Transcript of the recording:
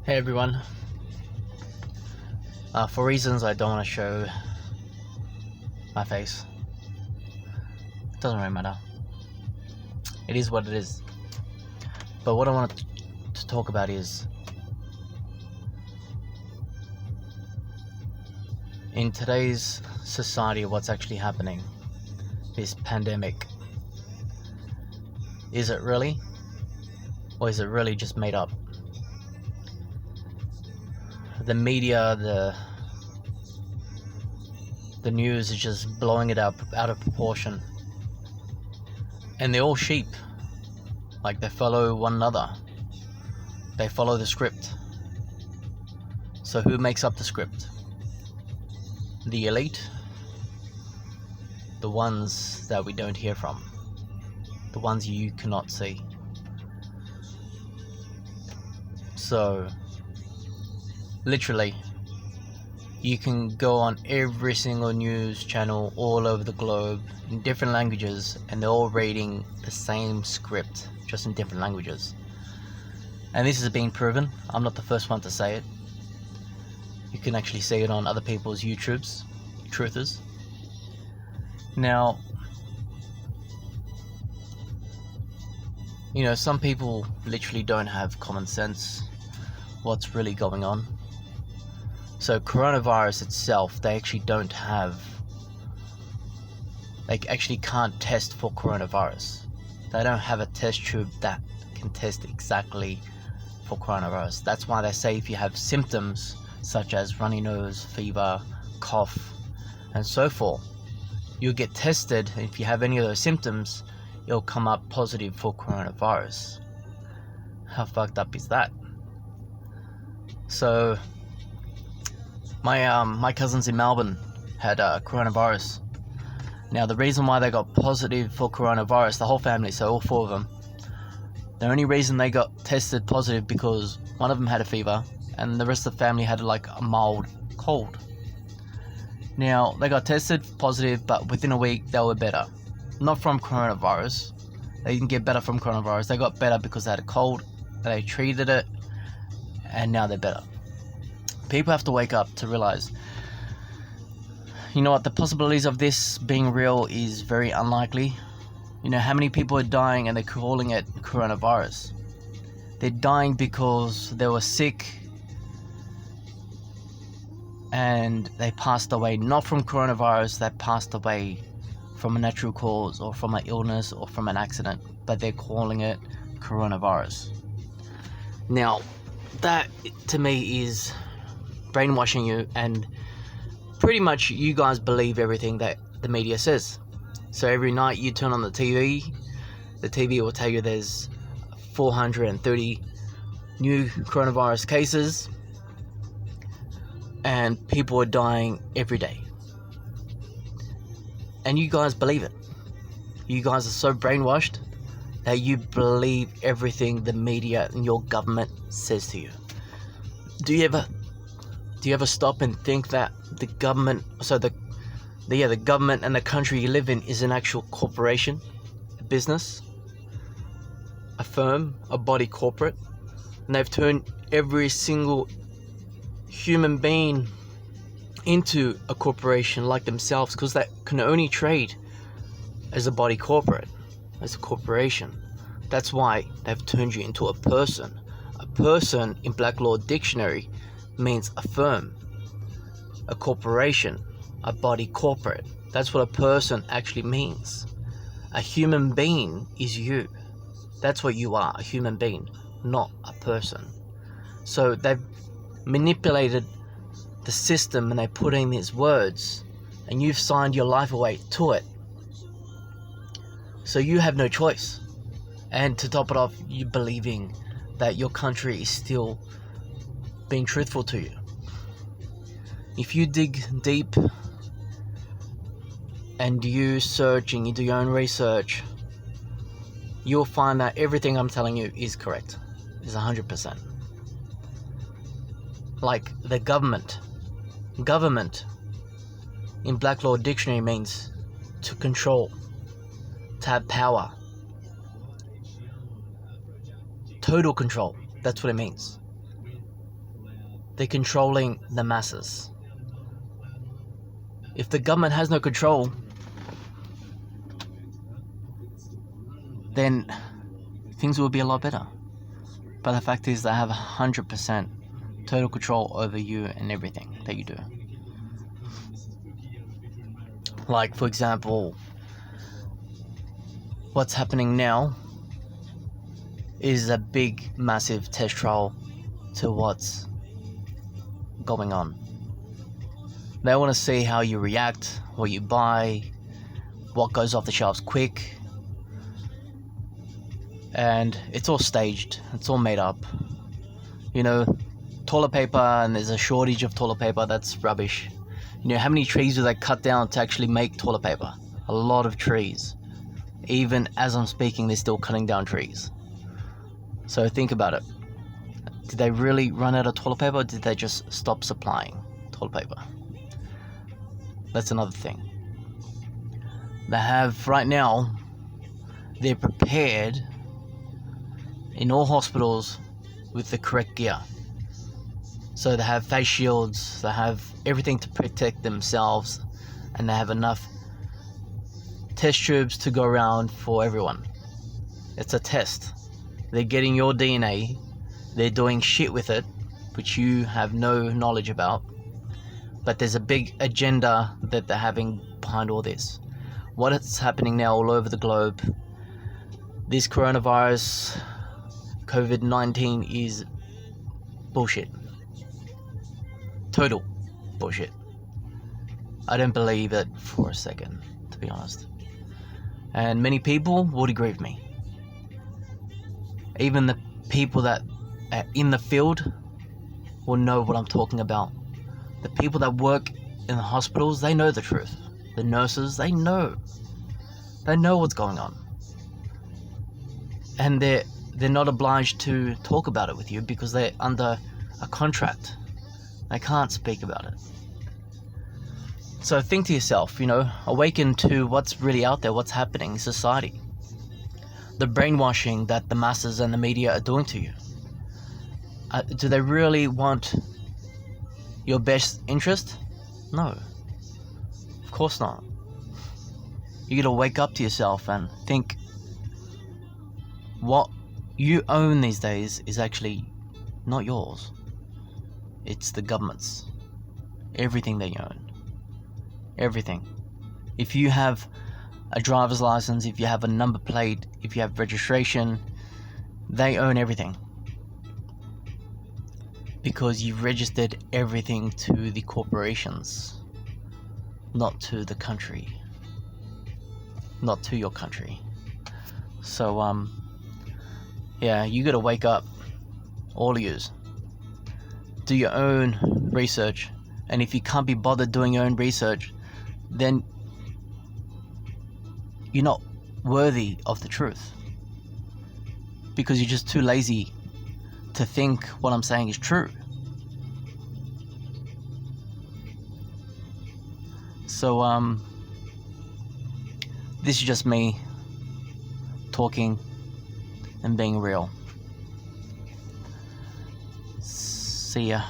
Hey everyone. For reasons I don't want to show my face, it doesn't really matter. It is what it is. But what I want to talk about is, in today's society, what's actually happening. This pandemic. Is it really? Or is it really just made up? The media, the news is just blowing it out of proportion. And they're all sheep. Like, they follow one another. They follow the script. So who makes up the script? The elite? The ones that we don't hear from. The ones you cannot see. So, literally, you can go on every single news channel all over the globe in different languages, and they're all reading the same script, just in different languages. And this has been proven. I'm not the first one to say it. You can actually see it on other people's YouTubes, truthers. Now, some people literally don't have common sense what's really going on. So coronavirus itself, they actually can't test for coronavirus. They don't have a test tube that can test exactly for coronavirus. That's why they say if you have symptoms such as runny nose, fever, cough, and so forth, you'll get tested. If you have any of those symptoms, it'll come up positive for coronavirus. How fucked up is that? So, my cousins in Melbourne had coronavirus. Now, the reason why they got positive for coronavirus, the whole family, so all four of them, the only reason they got tested positive because one of them had a fever and the rest of the family had like a mild cold. Now, they got tested positive, but within a week they were better. Not from coronavirus. They didn't get better from coronavirus. They got better because they had a cold, they treated it, and now they're better. People have to wake up to realize, the possibilities of this being real is very unlikely. How many people are dying and they're calling it coronavirus? They're dying because they were sick and they passed away, not from coronavirus. They passed away from a natural cause or from an illness or from an accident, but they're calling it coronavirus. Now, that to me is brainwashing you, and pretty much you guys believe everything that the media says. So every night you turn on the TV will tell you there's 430 new coronavirus cases and people are dying every day. And you guys believe it. You guys are so brainwashed that you believe everything the media and your government says to you. Do you ever stop and think that the government, the government and the country you live in is an actual corporation, a business, a firm, a body corporate, and they've turned every single human being into a corporation like themselves, because they can only trade as a body corporate, as a corporation. That's why they've turned you into a person. A person in Black Law Dictionary means a firm, a corporation, a body corporate. That's what a person actually means. A human being is you. That's what you are, a human being, not a person. So they've manipulated the system and they put in these words and you've signed your life away to it. So you have no choice. And to top it off, you believing that your country is still being truthful to you. If you dig deep and you search and you do your own research, you'll find that everything I'm telling you is correct. Is 100%. Like the government. Government in Black Law Dictionary means to control, to have power, total control. That's what it means. they're controlling the masses. If the government has no control, then things will be a lot better. But the fact is, they have 100% total control over you and everything that you do. Like, for example, what's happening now is a big, massive test trial to what's going on. They want to see how you react, what you buy, what goes off the shelves quick. And it's all staged, it's all made up. You know, toilet paper, and there's a shortage of toilet paper, that's rubbish. You know, how many trees do they cut down to actually make toilet paper? A lot of trees. Even as I'm speaking, they're still cutting down trees. So think about it. Did they really run out of toilet paper, or did they just stop supplying toilet paper? That's another thing. They have, right now, they're prepared in all hospitals with the correct gear. So they have face shields, they have everything to protect themselves, and they have enough test tubes to go around for everyone. It's a test. They're getting your DNA, they're doing shit with it, which you have no knowledge about, but there's a big agenda that they're having behind all this. What is happening now all over the globe, this coronavirus, COVID-19 is bullshit. Total bullshit. I don't believe it for a second, to be honest. And many people would agree with me. Even the people that are in the field will know what I'm talking about. The people that work in the hospitals, they know the truth. The nurses, they know. They know what's going on. And they're not obliged to talk about it with you because they're under a contract. They can't speak about it. So think to yourself, awaken to what's really out there, what's happening in society. The brainwashing that the masses and the media are doing to you. Do they really want your best interest? No. Of course not. You gotta wake up to yourself and think what you own these days is actually not yours. It's the government's. Everything they own. Everything. If you have a driver's license, if you have a number plate, if you have registration, they own everything. Because you've registered everything to the corporations, not to the country. Not to your country. So, yeah, you gotta wake up. All of yous. Do your own research. And if you can't be bothered doing your own research, then you're not worthy of the truth. Because you're just too lazy to think what I'm saying is true. So, this is just me talking and being real. See ya.